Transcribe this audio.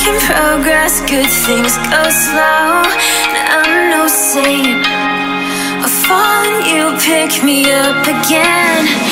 in progress, good things go slow. And I'm no saint, I fall and you pick me up again.